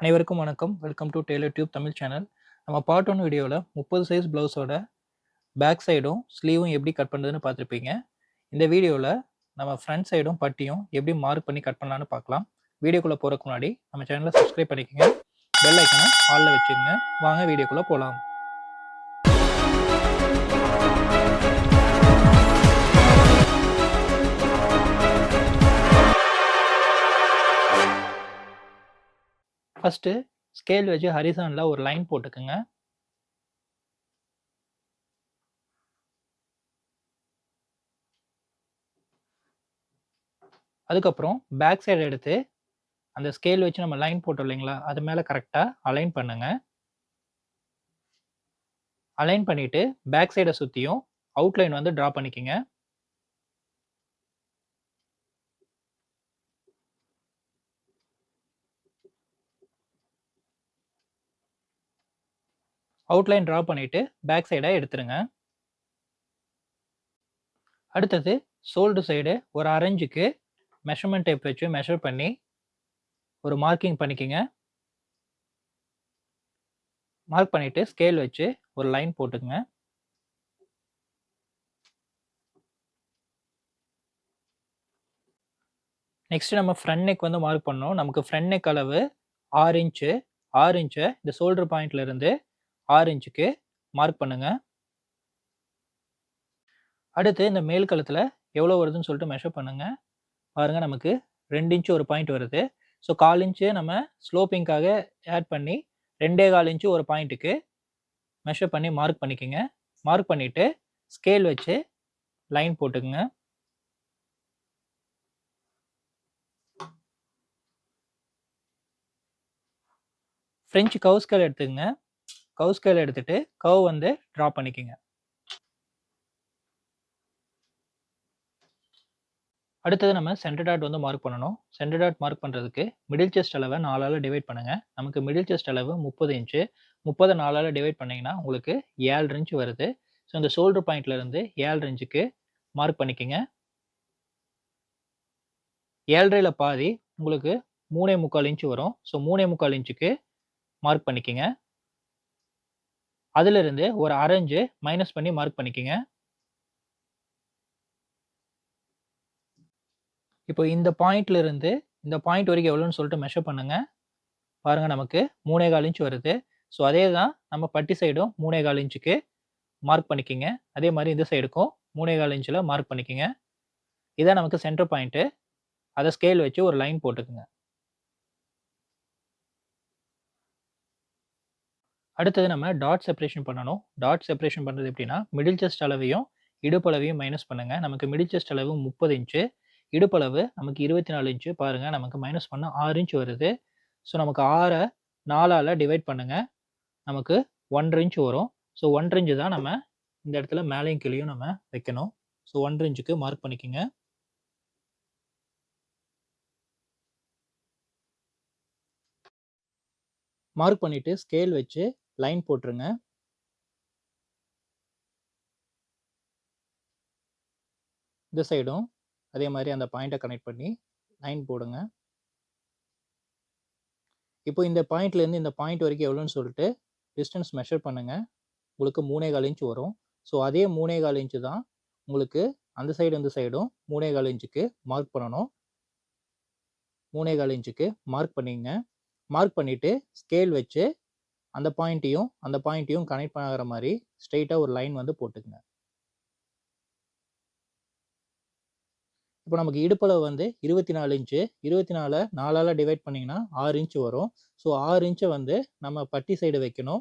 அனைவருக்கும் வணக்கம். Welcome to Taylor tube Tamil channel. நம்ம பார்ட் 1 வீடியோவில் 30 சைஸ் ப்ளவுஸோட பேக் சைடும் ஸ்லீவும் எப்படி கட் பண்ணுறதுன்னு பார்த்துருப்பீங்க. இந்த வீடியோவில் நம்ம ஃப்ரண்ட் சைடும் பட்டியும் எப்படி மார்க் பண்ணி கட் பண்ணலான்னு பார்க்கலாம். வீடியோக்குள்ளே போகிறதுக்கு முன்னாடி நம்ம சேனலை சப்ஸ்கிரைப் பண்ணிக்கோங்க. பெல் ஐக்கனை ஆலில் வச்சுக்கோங்க. வாங்க வீடியோக்குள்ளே போகலாம். ஃபஸ்ட்டு ஸ்கேல் வச்சு ஹரிசானில் ஒரு லைன் போட்டுக்குங்க. அதுக்கப்புறம் பேக் சைடு எடுத்து அந்த ஸ்கேல் வச்சு நம்ம லைன் போட்டோம் இல்லைங்களா, அது மேலே கரெக்டாக அலைன் பண்ணுங்க. அலைன் பண்ணிவிட்டு பேக் சைடை சுற்றியும் அவுட்லைன் வந்து ட்ரா பண்ணிக்கோங்க. அவுட்லைன் ட்ரா பண்ணிவிட்டு பேக் சைடை எடுத்துருங்க. அடுத்தது ஷோல்டர் சைடு ஒரு 1/2 இன்ச்சுக்கு மெஷர்மெண்ட் டேப் வச்சு மெஷர் பண்ணி ஒரு மார்க்கிங் பண்ணிக்கோங்க. மார்க் பண்ணிவிட்டு ஸ்கேல் வச்சு ஒரு லைன் போட்டுக்குங்க. நெக்ஸ்ட் நம்ம ஃப்ரண்ட் நெக் வந்து மார்க் பண்ணோம். நமக்கு ஃப்ரண்ட் நெக் அளவு 6 இன்ச்சு. 6 இன்ச்சை இந்த ஷோல்டர் பாயிண்ட்ல இருந்து 6 இன்ச்சுக்கு மார்க் பண்ணுங்க. அடுத்து இந்த மேல் கழுத்தில் எவ்வளோ வருதுன்னு சொல்லிட்டு மெஷர் பண்ணுங்க. பாருங்க, நமக்கு 2 இன்ச்சு ஒரு பாயிண்ட் வருது. ஸோ 1/4 இன்ச்சு நம்ம ஸ்லோப்பிங்காக ஆட் பண்ணி 2.25 இன்ச்சு ஒரு பாயிண்ட்டுக்கு மெஷர் பண்ணி மார்க் பண்ணிக்கோங்க. மார்க் பண்ணிவிட்டு ஸ்கேல் வச்சு லைன் போட்டுக்குங்க. ஃப்ரெஞ்ச் கர்வ் ஸ்கேல் எடுத்துக்கங்க. கர்வ் ஸ்கேல் எடுத்துட்டு கர்வ் வந்து ட்ரா பண்ணிக்கோங்க. அடுத்தது நம்ம சென்டர் டாட் வந்து மார்க் பண்ணணும். சென்டர் டாட் மார்க் பண்ணுறதுக்கு மிடில் செஸ்ட் அளவை 4ஆல் டிவைட் பண்ணுங்கள். நமக்கு மிடில் செஸ்ட் அளவு 30 இன்ச்சு. 30 4ஆல் டிவைட் பண்ணிங்கன்னா உங்களுக்கு 7 இன்ச்சு வருது. ஸோ இந்த ஷோல்டர் பாயிண்ட்லேருந்து 7 இன்ச்சுக்கு மார்க் பண்ணிக்கோங்க. 7.5 பாதி உங்களுக்கு 3.25 இன்ச்சு வரும். ஸோ 3.25 இன்ச்சுக்கு மார்க் பண்ணிக்கோங்க. அதிலிருந்து ஒரு 1/2 இன்ச்சு மைனஸ் பண்ணி மார்க் பண்ணிக்கோங்க. இப்போ இந்த பாயிண்ட்ல இருந்து இந்த பாயிண்ட் வரைக்கும் எவ்வளோன்னு சொல்லிட்டு மெஷர் பண்ணுங்க. பாருங்க, நமக்கு 3.25 இன்ச் வருது. ஸோ அதே தான் நம்ம பட்டி சைடும் 3.25 இன்ச்சுக்கு மார்க் பண்ணிக்கோங்க. அதே மாதிரி இந்த சைடுக்கும் 3.25 இன்ச்சில் மார்க் பண்ணிக்கோங்க. இதான் நமக்கு சென்டர் பாயிண்ட்டு. அதை ஸ்கேல் வச்சு ஒரு லைன் போட்டுக்குங்க. அடுத்தது நம்ம டாட் செப்பரேஷன் பண்ணணும். டாட் செப்பரேஷன் பண்ணுறது எப்படின்னா, மிடில் செஸ்ட் அளவையும் இடுப்பளவையும் மைனஸ் பண்ணுங்க. நமக்கு மிடில் செஸ்ட் அளவு 30 இன்ச்சு. இடுப்பளவு நமக்கு 24 இன்ச்சு. பாருங்கள், நமக்கு மைனஸ் பண்ண 6 இன்ச் வருது. ஸோ நமக்கு 6ஐ 4ஆல் டிவைட் பண்ணுங்க. நமக்கு 1.5 இன்ச் வரும். ஸோ 1.5 இன்ச்சு தான் நம்ம இந்த இடத்துல மேலேயும் கீழேயும் நம்ம வைக்கணும். ஸோ 1.5 இன்ச்சுக்கு மார்க் பண்ணிக்கோங்க. மார்க் பண்ணிவிட்டு ஸ்கேல் வச்சு லைன் போட்டுருங்க. இந்த சைடும் அதே மாதிரி அந்த பாயிண்ட்டை கனெக்ட் பண்ணி லைன் போடுங்க. இப்போ இந்த பாயிண்ட்லேருந்து இந்த பாயிண்ட் வரைக்கும் எவ்வளோன்னு சொல்லிட்டு டிஸ்டன்ஸ் மெஷர் பண்ணுங்கள். உங்களுக்கு 3.25 இன்ச் வரும். ஸோ அதே 3.25 இன்ச்சு தான் உங்களுக்கு அந்த சைடு இந்த சைடும் 3.25 இன்ச்சுக்கு மார்க் பண்ணணும். 3.25 இன்ச்சுக்கு மார்க் பண்ணிங்க. மார்க் பண்ணிவிட்டு ஸ்கேல் வச்சு அந்த பாயிண்ட்டையும் கனெக்ட் ஆகிற மாதிரி ஸ்ட்ரெயிட்டாக ஒரு லைன் வந்து போட்டுக்குங்க. இப்போ நமக்கு இடுப்பளவு வந்து 24 இன்ச்சு. 24 4ஆல் டிவைட் பண்ணிங்கன்னா 6 இன்ச்சு வரும். ஸோ 6 இன்ச்சை வந்து நம்ம பட்டி சைடு வைக்கணும்.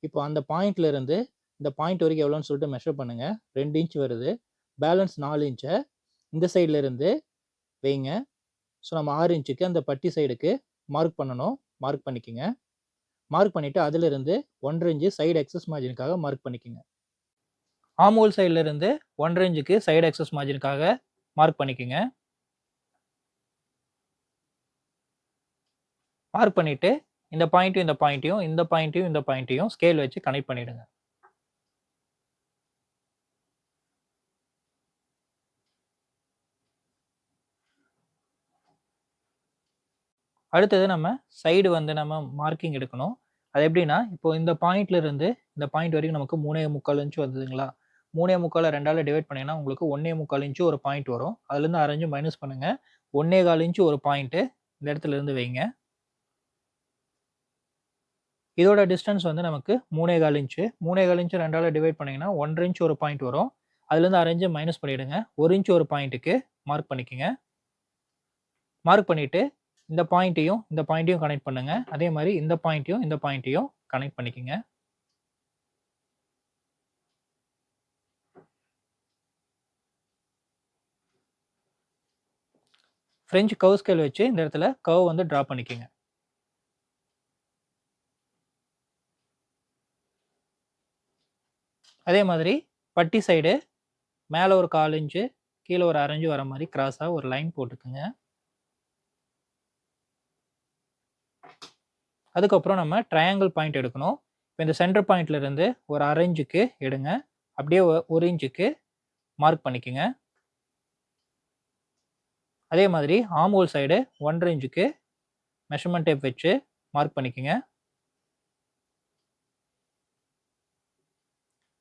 இப்போ அந்த பாயிண்ட்லேருந்து இந்த பாயிண்ட் வரைக்கும் எவ்வளோன்னு சொல்லிட்டு மெஷர் பண்ணுங்கள். 2 இன்ச் வருது. பேலன்ஸ் 4 இன்ச்சை இந்த சைட்லேருந்து வைங்க. ஸோ நம்ம 6 இன்ச்சுக்கு அந்த பட்டி சைடுக்கு மார்க் பண்ணணும். மார்க் பண்ணிக்கோங்க. மார்க் பண்ணிவிட்டு அதிலிருந்து 1.5 இன்ச்சு சைடு எக்ஸஸ் மார்ஜினுக்காக மார்க் பண்ணிக்கோங்க. ஆம்ஹோல் சைட்லேருந்து 1.5 இன்ச்சுக்கு சைடு எக்ஸஸ் மார்ஜினுக்காக மார்க் பண்ணிக்கோங்க. மார்க் பண்ணிவிட்டு இந்த பாயிண்ட்டையும் ஸ்கேல் வச்சு கனெக்ட் பண்ணிவிடுங்க. அடுத்தது நம்ம சைடு வந்து நம்ம மார்க்கிங் எடுக்கணும். அது எப்படின்னா, இப்போ இந்த பாயிண்ட்ல இருந்து இந்த பாயிண்ட் வரைக்கும் நமக்கு 3.25 இன்ச் வந்ததுங்களா? 3.25 2ஆல டிவைட் பண்ணீங்கன்னா, உங்களுக்கு 1.25 இன்ச் ஒரு பாயிண்ட் வரும். அதுலேருந்து 1/2 இன்ச் மைனஸ் பண்ணுங்க. 1.25 இன்ச் ஒரு பாயிண்ட் இந்த இடத்துல இருந்து வைங்க. இதோட டிஸ்டன்ஸ் வந்து நமக்கு 3.25 இன்ச். 3.25 இன்ச் 2ஆல டிவைட் பண்ணீங்கன்னா, 1/2 இன்ச் ஒரு பாயிண்ட் வரும். அதுலேருந்து 1/2 இன்ச் மைனஸ் பண்ணிடுங்க. 1 இன்ச் ஒரு பாயிண்ட்டுக்கு மார்க் பண்ணிக்கங்க. மார்க் பண்ணிட்டு இந்த பாயிண்ட்டையும் கனெக்ட் பண்ணுங்க. அதே மாதிரி இந்த பாயிண்ட்டையும் கனெக்ட் பண்ணிக்கங்க. ஃப்ரெஞ்ச் கர்வ் ஸ்கேல் வச்சு இந்த இடத்துல கர்வ் வந்து டிரா பண்ணிக்கங்க. அதே மாதிரி பட்டி சைடு மேலே ஒரு 1/4 இன்ச்சு கீழே ஒரு 1/2 இன்ச் வர மாதிரி கிராஸாக ஒரு லைன் போட்டுக்குங்க. அதுக்கப்புறம் நம்ம ட்ரையாங்கிள் பாயிண்ட் எடுக்கணும். இப்போ இந்த சென்டர் பாயிண்ட்ல இருந்து ஒரு 1/2 இன்ச்சுக்கு எடுங்க. அப்படியே 1 இன்ச்சுக்கு மார்க் பண்ணிக்கங்க. அதே மாதிரி ஆர்ம் ஹோல் சைடு 1/2 இன்ச்சுக்கு மெஷர்மெண்ட் டேப் வச்சு மார்க் பண்ணிக்கங்க.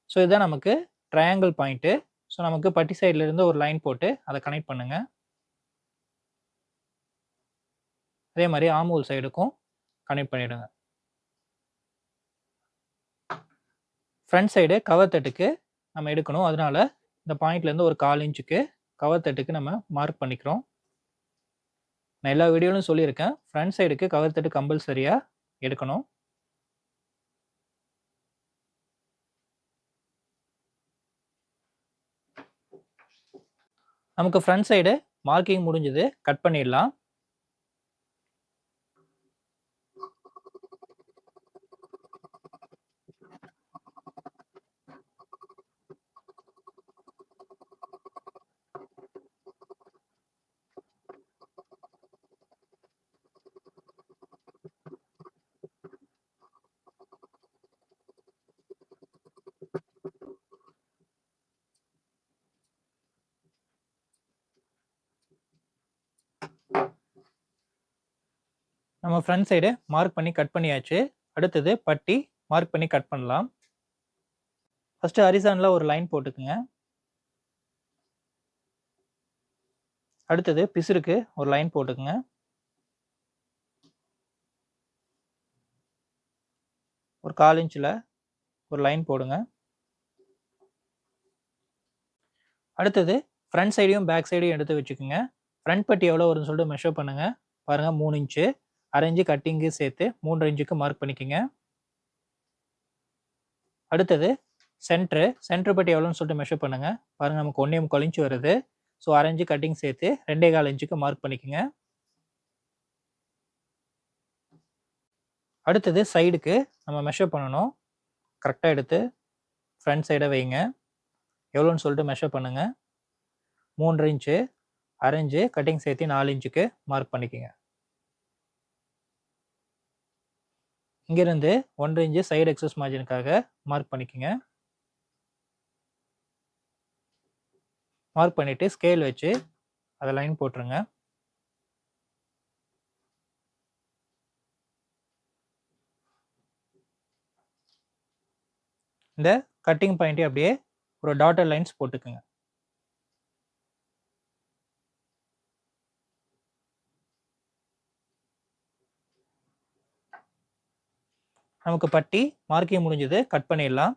ஸோ இதுதான் நமக்கு ட்ரையாங்கிள் பாயிண்ட்டு. ஸோ நமக்கு பட்டி சைடில் இருந்து ஒரு லைன் போட்டு அதை கனெக்ட் பண்ணுங்க. அதே மாதிரி ஆர்ம் ஹோல் சைடுக்கும் கனெக்ட் பண்ணிவிடுங்க. ஃப்ரண்ட் சைடு கவர் தட்டுக்கு நம்ம எடுக்கணும். அதனால இந்த பாயிண்ட்லேருந்து ஒரு 1/4 இன்ச்சுக்கு கவர் தட்டுக்கு நம்ம மார்க் பண்ணிக்கிறோம். நான் எல்லா வீடியோலையும் சொல்லியிருக்கேன், ஃப்ரண்ட் சைடுக்கு கவர் தட்டு கம்பல்சரியாக எடுக்கணும். நமக்கு ஃப்ரண்ட் சைடு மார்க்கிங் முடிஞ்சது, கட் பண்ணிடலாம். நம்ம ஃப்ரண்ட் சைடு மார்க் பண்ணி கட் பண்ணியாச்சு. அடுத்தது பட்டி மார்க் பண்ணி கட் பண்ணலாம். ஃபர்ஸ்ட் ஹரிசான்ல ஒரு லைன் போட்டுக்குங்க. அடுத்தது பிசுருக்கு ஒரு லைன் போட்டுக்குங்க. ஒரு 1/4 இன்ச்சில் ஒரு லைன் போடுங்க. அடுத்தது ஃப்ரண்ட் சைடையும் பேக் சைடையும் எடுத்து வச்சுக்கோங்க. ஃப்ரண்ட் பட்டி எவ்வளோ வரும்னு சொல்லிட்டு மெஷர் பண்ணுங்க. பாருங்க 3 இன்ச்சு. 1/2 இன்ச்சு கட்டிங்கு சேர்த்து 3 இன்ச்சுக்கு மார்க் பண்ணிக்கோங்க. அடுத்தது சென்ட்ரு பட்டி எவ்வளோன்னு சொல்லிட்டு மெஷர் பண்ணுங்க. பாருங்க நமக்கு 1.25 இன்ச்சு வருது. ஸோ 1/2 இன்ச்சு கட்டிங் சேர்த்து 2.25 இன்ச்சுக்கு மார்க் பண்ணிக்கோங்க. அடுத்தது சைடுக்கு நம்ம மெஷர் பண்ணணும். கரெக்டாக எடுத்து ஃப்ரண்ட் சைடை வைங்க. எவ்வளோன்னு சொல்லிட்டு மெஷர் பண்ணுங்க. 3 இன்ச்சு 1/2 இன்ச்சு கட்டிங் சேர்த்து 4 இன்ச்சுக்கு மார்க் பண்ணிக்கோங்க. இங்கிருந்து 1/2 இன்ச்சு சைடு எக்ஸஸ் மார்ஜினுக்காக மார்க் பண்ணிக்கோங்க. மார்க் பண்ணிவிட்டு ஸ்கேல் வச்சு அதை லைன் போட்டுருங்க. இந்த கட்டிங் பாயிண்ட்டை அப்படியே ஒரு டாட்டர் லைன்ஸ் போட்டுக்குங்க. நமக்கு பட்டி மார்க்கிங் முடிஞ்சது, கட் பண்ணிடலாம்.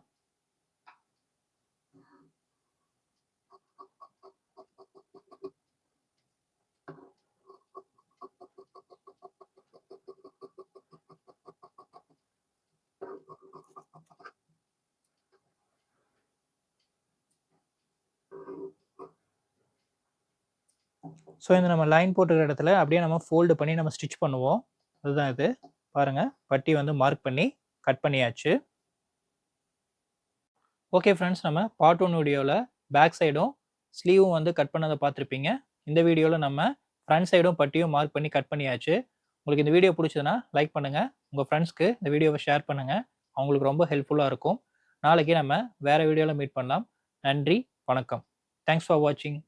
ஸோ இந்த நம்ம லைன் போட்டுக்கிற இடத்துல அப்படியே நம்ம ஃபோல்டு பண்ணி நம்ம ஸ்டிச் பண்ணுவோம். அதுதான் இது. பாருங்க பட்டி வந்து மார்க் பண்ணி கட் பண்ணியாச்சு. ஓகே ஃப்ரெண்ட்ஸ், நம்ம பார்ட் 1 வீடியோவில் பேக் சைடும் ஸ்லீவும் வந்து கட் பண்ணதை பார்த்துருப்பீங்க. இந்த வீடியோவில் நம்ம ஃப்ரண்ட் சைடும் பட்டியும் மார்க் பண்ணி கட் பண்ணியாச்சு. உங்களுக்கு இந்த வீடியோ பிடிச்சதுன்னா லைக் பண்ணுங்கள். உங்கள் ஃப்ரெண்ட்ஸ்க்கு இந்த வீடியோவை ஷேர் பண்ணுங்கள். அவங்களுக்கு ரொம்ப ஹெல்ப்ஃபுல்லாக இருக்கும். நாளைக்கு நம்ம வேறு வீடியோவில் மீட் பண்ணலாம். நன்றி, வணக்கம். தேங்க்ஸ் ஃபார் வாட்சிங்.